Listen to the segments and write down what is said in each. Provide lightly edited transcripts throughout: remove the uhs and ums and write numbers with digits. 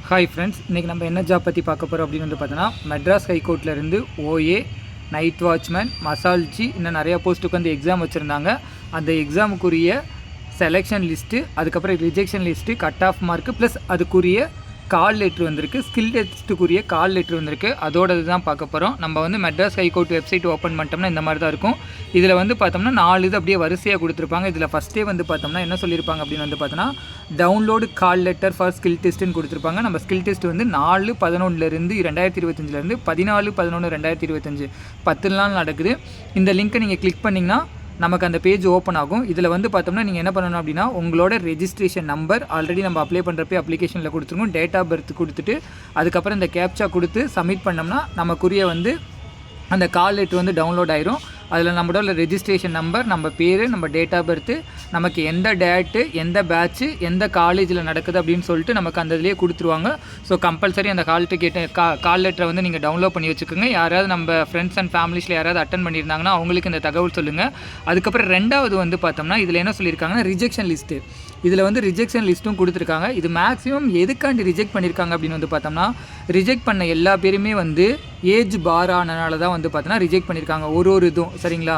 Hi friends, இன்றைக்கி நம்ம என்ன ஜாப் பற்றி பார்க்க போகிறோம் அப்படின்னு வந்து பார்த்தோன்னா, மெட்ராஸ் ஹைகோர்ட்லேருந்து ஓஏ, நைட் வாட்ச்மேன், மசால்ஜி இன்னும் நிறையா போஸ்ட்டுக்கு வந்து எக்ஸாம் வச்சுருந்தாங்க. அந்த எக்ஸாமுக்குரிய செலெக்ஷன் லிஸ்ட்டு, அதுக்கப்புறம் rejection list, cut off mark plus அதுக்குரிய கால் லெட்ரு வந்திருக்கு, ஸ்கில் டெஸ்ட்டுக்குரிய கால் லெட்ரு வந்திருக்கு. அதோட தான் பார்க்க போகிறோம். நம்ம வந்து மெட்ராஸ் ஹைகோர்ட் வெப்சைட் ஓப்பன் பண்ணிட்டோம்னா இந்த மாதிரி தான் இருக்கும். இதில் வந்து பார்த்தோம்னா 4 இது அப்படியே வரிசையாக கொடுத்துருப்பாங்க. இதில் ஃபஸ்ட்டே வந்து பார்த்தோம்னா என்ன சொல்லியிருப்பாங்க அப்படின்னு வந்து பார்த்தோன்னா, download call letter for skill டெஸ்ட்டுன்னு கொடுத்துருப்பாங்க. நம்ம ஸ்கில் டெஸ்ட் வந்து 4/11 2025 14/11 10 நாள் நடக்குது. இந்த லிங்க்கை நீங்கள் கிளிக் பண்ணிங்கன்னா நமக்கு அந்த பேஜ் ஓப்பன் ஆகும். இதில் வந்து பார்த்தோம்னா நீங்கள் என்ன பண்ணணும் அப்படின்னா, உங்களோட ரெஜிஸ்ட்ரேஷன் நம்பர் ஆல்ரெடி நம்ம அப்ளை பண்ணுறப்பே அப்ளிகேஷனில் கொடுத்துருக்கோம். டேட் ஆஃப் பர்த் கொடுத்துட்டு அதுக்கப்புறம் இந்த கேப்சா கொடுத்து சப்மிட் பண்ணோம்னா நமக்குரிய வந்து அந்த கால் லெட்டர் வந்து டவுன்லோட் ஆயிரும். அதில் நம்மளோட ரெஜிஸ்ட்ரேஷன் நம்பர், நம்ம பேர், நம்ம டேட் ஆஃப் பர்த்து, நமக்கு எந்த டேட்டு, எந்த பேட்ச்சு, எந்த காலேஜில் நடக்குது அப்படின்னு சொல்லிட்டு நமக்கு அந்த இதிலே கொடுத்துருவாங்க. ஸோ கம்பல்சரி அந்த கால் லெட்டரை வந்து நீங்கள் டவுன்லோட் பண்ணி வச்சுக்கோங்க. யாராவது நம்ம ஃப்ரெண்ட்ஸ் அண்ட் ஃபேமிலிஸில் யாராவது அட்டன் பண்ணியிருந்தாங்கன்னா அவங்களுக்கு இந்த தகவல் சொல்லுங்கள். அதுக்கப்புறம் ரெண்டாவது வந்து பார்த்தோம்னா இதில் என்ன சொல்லியிருக்காங்கன்னா ரிஜெக்ஷன் லிஸ்ட்டு. இதில் வந்து ரிஜெக்ஷன் லிஸ்ட்டும் கொடுத்துருக்காங்க. இது மேக்ஸிமம் எதுக்காண்டி ரிஜெக்ட் பண்ணியிருக்காங்க அப்படின்னு வந்து பார்த்தோம்னா, ரிஜெக்ட் பண்ண எல்லா பேருமே வந்து ஏஜ் பார் ஆனனால தான் வந்து பார்த்தோன்னா ரிஜெக்ட் பண்ணியிருக்காங்க. ஒரு இதுவும் சரிங்களா,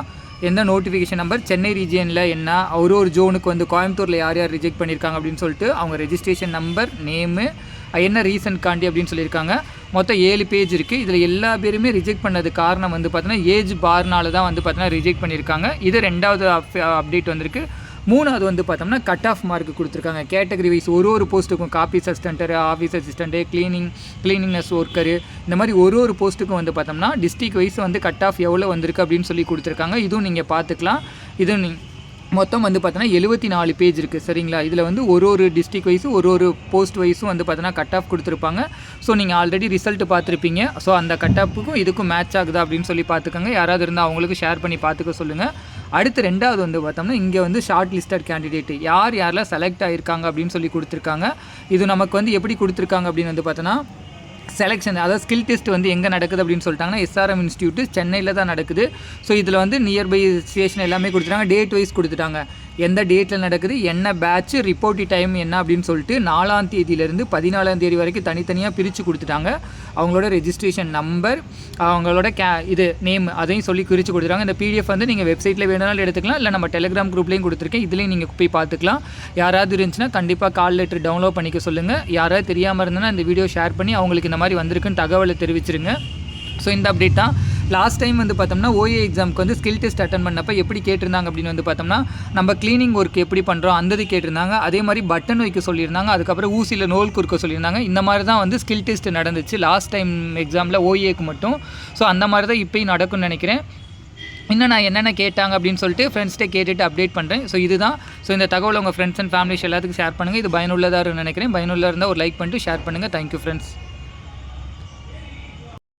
எந்த நோட்டிஃபிகேஷன் நம்பர், சென்னை ரீஜியனில் என்ன, ஒரு ஜோனுக்கு வந்து கோயம்புத்தூரில் யார் யார் ரிஜெக்ட் பண்ணியிருக்காங்க அப்படின்னு சொல்லிட்டு அவங்க ரெஜிஸ்ட்ரேஷன் நம்பர், நேமு, என்ன ரீசன்காண்டி அப்படின்னு சொல்லியிருக்காங்க. மொத்தம் 7 பேஜ் இருக்குது. இதில் எல்லா பேருமே ரிஜெக்ட் பண்ணது காரணம் வந்து பார்த்தோன்னா ஏஜ் பார்னால தான் வந்து பார்த்தோன்னா ரிஜெக்ட் பண்ணியிருக்காங்க. இது ரெண்டாவது அப்டேட் வந்திருக்கு. மூணாவது வந்து பார்த்தோம்னா கட் ஆஃப் மார்க் கொடுத்துருக்காங்க. கேட்டகரி வைஸ் ஒரு போஸ்ட்டுக்கும் copy assistant, office assistant, cleanliness worker, இந்த மாதிரி ஒரு போஸ்ட்டுக்கும் வந்து பார்த்தோம்னா டிஸ்ட்ரிக் வைஸ் வந்து கட் ஆஃப் எவ்வளோ வந்திருக்கு அப்படின்னு சொல்லி கொடுத்துருக்காங்க. இதுவும் நீங்கள் பார்த்துக்கலாம். இதுவும் மொத்தம் வந்து பார்த்தோன்னா 74 பேஜ் இருக்குது சரிங்களா. இதில் வந்து ஒரு டிஸ்ட்ரிக் வைஸும் ஒரு போஸ்ட் வைஸும் வந்து பார்த்தோன்னா கட் ஆஃப் கொடுத்துருப்பாங்க. ஸோ நீங்கள் ஆல்ரெடி ரிசல்ட் பார்த்துருப்பீங்க. ஸோ அந்த கட் ஆஃபுக்கும் இதுக்கும் மேட்ச் ஆகுதா அப்படின்னு சொல்லி பார்த்துக்கோங்க. யாராவது இருந்தால் அவங்களுக்கு ஷேர் பண்ணி பார்த்துக்க சொல்லுங்கள். அடுத்து ரெண்டாவது வந்து பார்த்தோம்னா இங்கே வந்து ஷார்ட் லிஸ்டட் கேண்டிடேட் யாரெல்லாம் செலக்ட் ஆகியிருக்காங்க அப்படின்னு சொல்லி கொடுத்துருக்காங்க. இது நமக்கு வந்து எப்படி கொடுத்துருக்காங்க அப்படின்னு வந்து பார்த்தோன்னா, செலெக்ஷன் அதாவது ஸ்கில் டெஸ்ட் வந்து எங்கே நடக்குது அப்படின்னு சொல்லிட்டாங்கன்னா எஸ்ஆர்எம் இன்ஸ்டியூட்டு சென்னையில் தான் நடக்குது. ஸோ இதில் வந்து நியர்பை ஸ்டேஷன் எல்லாமே கொடுத்துட்டாங்க. டேட் வைஸ் கொடுத்துட்டாங்க, எந்த டேட்டில் நடக்குது, என்ன பேட்ச், ரிப்போர்ட்டி டைம் என்ன அப்படின்னு சொல்லிட்டு 4ஆம் தேதியிலேருந்து 14ஆம் தேதி வரைக்கும் தனித்தனியாக பிரித்து கொடுத்துட்டாங்க. அவங்களோட ரெஜிஸ்ட்ரேஷன் நம்பர், அவங்களோட இது நேம், அதையும் சொல்லி பிரித்து கொடுத்துட்டாங்க. இந்த பிடிஎஃப் வந்து நீங்கள் வெப்சைட்டில் வேணுனாலும் எடுத்துக்கலாம், இல்லை நம்ம டெலிகிராம் குரூப்லேயும் கொடுத்துருக்கேன். இதுலேயும் நீங்கள் போய் பார்த்துக்கலாம். யாராவது இருந்துச்சுன்னா கண்டிப்பாக கால் லெட்டர் டவுன்லோட் பண்ணிக்க சொல்லுங்கள். யாராவது தெரியாமல் இருந்ததுன்னா இந்த வீடியோ ஷேர் பண்ணி அவங்களுக்கு இந்த மாதிரி வந்திருக்குன்னு தகவலை தெரிவிச்சிருங்க. ஸோ இந்த அப்டேட் தான். லாஸ்ட் டைம் வந்து பார்த்தோம்னா ஓஏ எக்ஸாமுக்கு வந்து ஸ்கில் டெஸ்ட் அட்டன் பண்ணப்போ எப்படி கேட்டிருந்தாங்க அப்படின்னு வந்து பார்த்தோம்னா, நம்ம க்ளீனிங் ஒர்க் எப்படி பண்ணுறோம் அந்த கேட்டிருந்தாங்க. அதே மாதிரி பட்டன் வைக்க சொல்லியிருந்தாங்க, அதுக்கப்புறம் ஊசியில் நூல் குறுக்க சொல்லியிருந்தாங்க. இந்த மாதிரி தான் வந்து ஸ்கில் டெஸ்ட் நடந்துச்சு லாஸ்ட் டைம் எக்ஸாமில் ஓஏக்கு மட்டும். ஸோ அந்த மாதிரி தான் இப்போயும் நடக்கும்னு நினைக்கிறேன். இன்னும் நான் என்னென்ன கேட்டாங்க அப்படின்னு சொல்லிட்டு ஃப்ரெண்ட்ஸ்கிட்ட கேட்டுட்டு அப்டேட் பண்ணுறேன். ஸோ இதுதான். ஸோ இந்த தகவல் உங்கள் ஃப்ரெண்ட்ஸ் அண்ட் ஃபேமிலிஸ் எல்லாத்துக்கும் ஷேர் பண்ணுங்கள். இது பயனுள்ளதாக நினைக்கிறேன். பயனுள்ளதாக இருந்தால் ஒரு லைக் பண்ணிட்டு ஷேர் பண்ணுங்கள். Thank you friends.